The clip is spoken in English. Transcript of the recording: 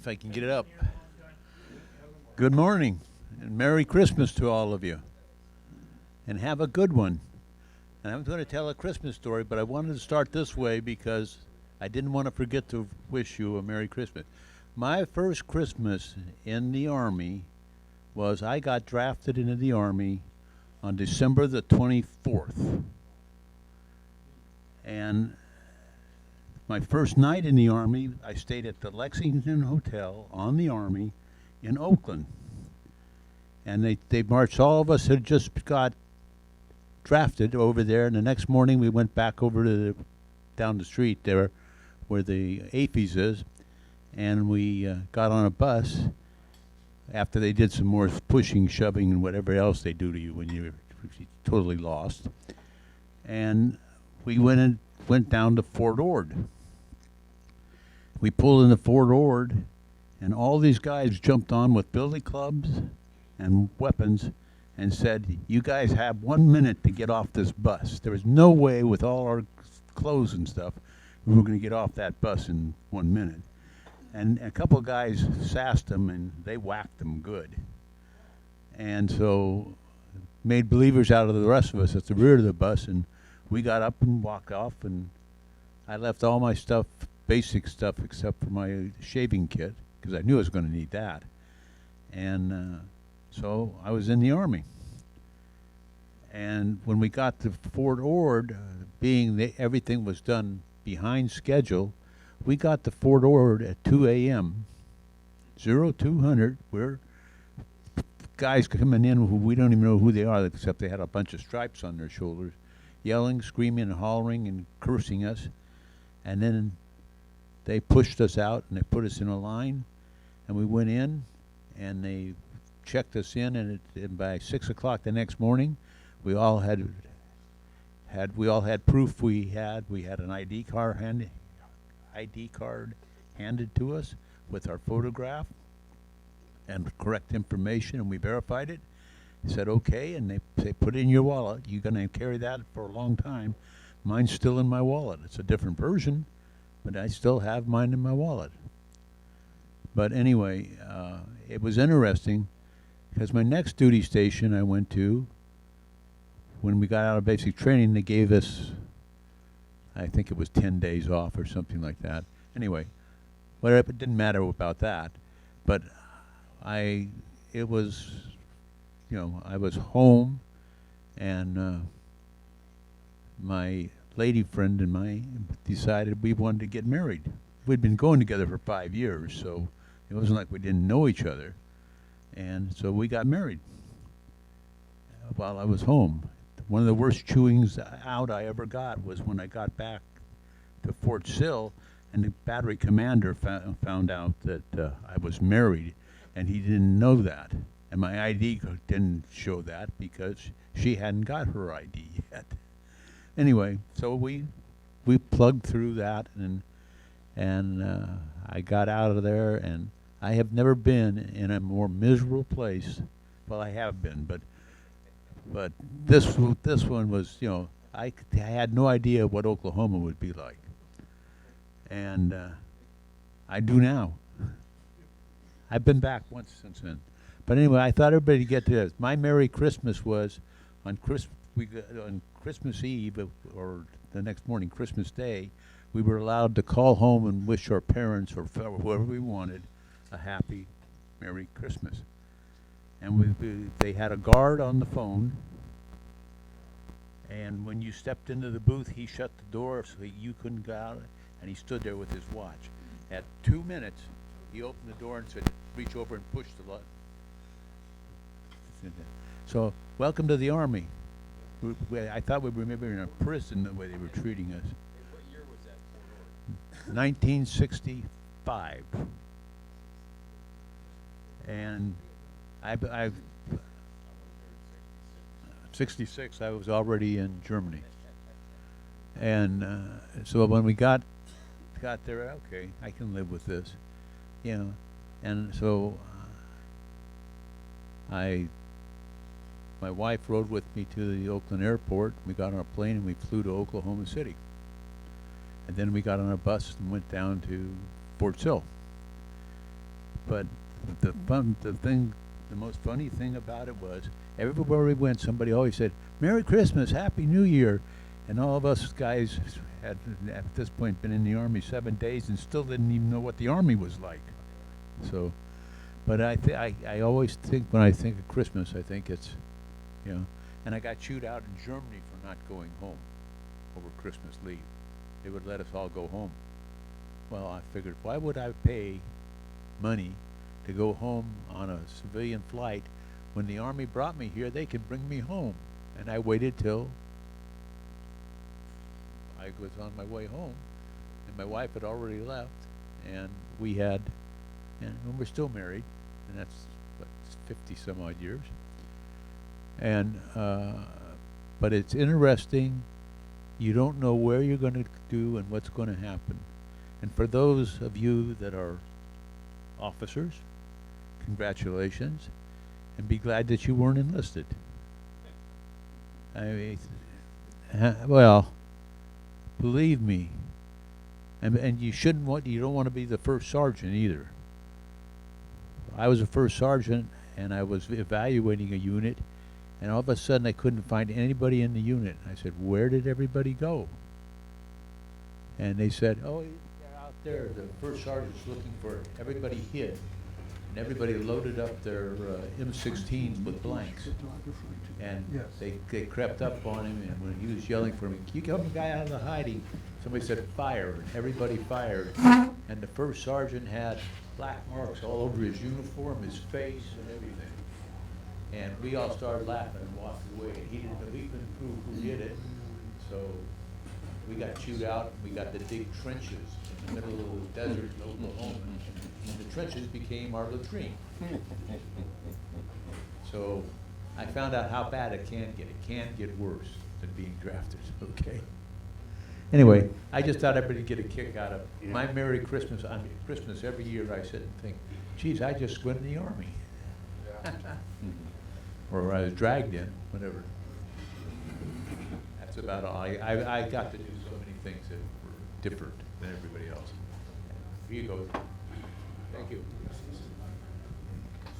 if I can get it up. Good morning and Merry Christmas to all of you. And have a good one. And I'm going to tell a Christmas story, but I wanted to start this way because I didn't want to forget to wish you a Merry Christmas. My first Christmas in the Army was I got drafted into the Army on December the 24th. And my first night in the Army, I stayed at the Lexington Hotel on the Army in Oakland. And they marched, all of us had just got drafted over there, and the next morning we went back over to down the street there where the AFES is, and we got on a bus after they did some more pushing, shoving, and whatever else they do to you when you're totally lost. And we went down to Fort Ord. We pulled into Fort Ord, and all these guys jumped on with billy clubs and weapons and said, "You guys have 1 minute to get off this bus." There was no way with all our clothes and stuff we were going to get off that bus in 1 minute. And a couple of guys sassed them, and they whacked them good. And so made believers out of the rest of us at the rear of the bus, and we got up and walked off, and I left all my stuff, basic stuff, except for my shaving kit, because I knew I was going to need that. And so I was in the Army. And when we got to Fort Ord, everything was done behind schedule, we got to Fort Ord at 2 a.m. 0200. We're guys coming in who we don't even know who they are, except they had a bunch of stripes on their shoulders, yelling, screaming, and hollering, and cursing us. And then they pushed us out, and they put us in a line, and we went in, and they checked us in, and by 6 o'clock the next morning, we all had proof we had an ID card handed to us with our photograph and correct information, and we verified it. They said okay, and they put it in your wallet. You're going to carry that for a long time. Mine's still in my wallet. It's a different version, but I still have mine in my wallet. But anyway, it was interesting because my next duty station I went to, when we got out of basic training, they gave us, I think it was 10 days off or something like that. Anyway, whatever, it didn't matter about that. But I was home, and my lady friend and I decided we wanted to get married. We'd been going together for 5 years, so it wasn't like we didn't know each other. And so we got married while I was home. One of the worst chewings out I ever got was when I got back to Fort Sill, and the battery commander found out that I was married, and he didn't know that. And my ID didn't show that because she hadn't got her ID yet. Anyway, so we plugged through that, and I got out of there, and I have never been in a more miserable place. Well, I have been, but this one was, I had no idea what Oklahoma would be like, and I do now. I've been back once since then. But anyway, I thought everybody get to this. My Merry Christmas was on Christmas Eve, or the next morning, Christmas Day. We were allowed to call home and wish our parents or whoever we wanted a happy Merry Christmas. And they had a guard on the phone, and when you stepped into the booth, he shut the door so that you couldn't go out, and he stood there with his watch. At 2 minutes, he opened the door and said, "Reach over and push the button." So, welcome to the Army. I thought we were maybe in a prison the way they were treating us. What year was that? 1965. And I've 66, I was already in Germany. And so when we got there, okay, I can live with this, And so my wife rode with me to the Oakland airport. We got on a plane and we flew to Oklahoma City. And then we got on a bus and went down to Fort Sill. But the most funny thing about it was, everywhere we went, somebody always said, "Merry Christmas, Happy New Year," and all of us guys had, at this point, been in the Army 7 days and still didn't even know what the Army was like. So, but I always think, when I think of Christmas, I think it's, you know, and I got chewed out in Germany for not going home over Christmas leave. They would let us all go home. Well, I figured, why would I pay money to go home on a civilian flight when the Army brought me here? They can bring me home. And I waited till I was on my way home, and my wife had already left, and we're still married, and that's what, 50 some odd years. And but it's interesting. You don't know where you're going to do and what's going to happen. And for those of you that are officers, congratulations, and be glad that you weren't enlisted. I mean, well, believe me, and you don't want to be the first sergeant either. I was a first sergeant, and I was evaluating a unit, and all of a sudden I couldn't find anybody in the unit. I said, "Where did everybody go?" And they said, "Oh, they're out there. The first sergeant's looking for everybody hid." And everybody loaded up their M16s with blanks. And they crept up on him, and when he was yelling for me, "Can you get the guy out of the hiding?" Somebody said, "Fire," and everybody fired. And the first sergeant had black marks all over his uniform, his face, and everything. And we all started laughing and walked away. And he couldn't prove who did it. So we got chewed out, and we got to dig trenches in the middle of the desert in Oklahoma. And the trenches became our latrine. So I found out how bad it can get. It can get worse than being drafted, okay? Anyway, I just thought everybody get a kick out of my Merry Christmas. On Christmas every year I sit and think, geez, I just went in the Army. Or I was dragged in, whatever. That's about all. I got to do so many things that were different than everybody else. Here you go. Thank you.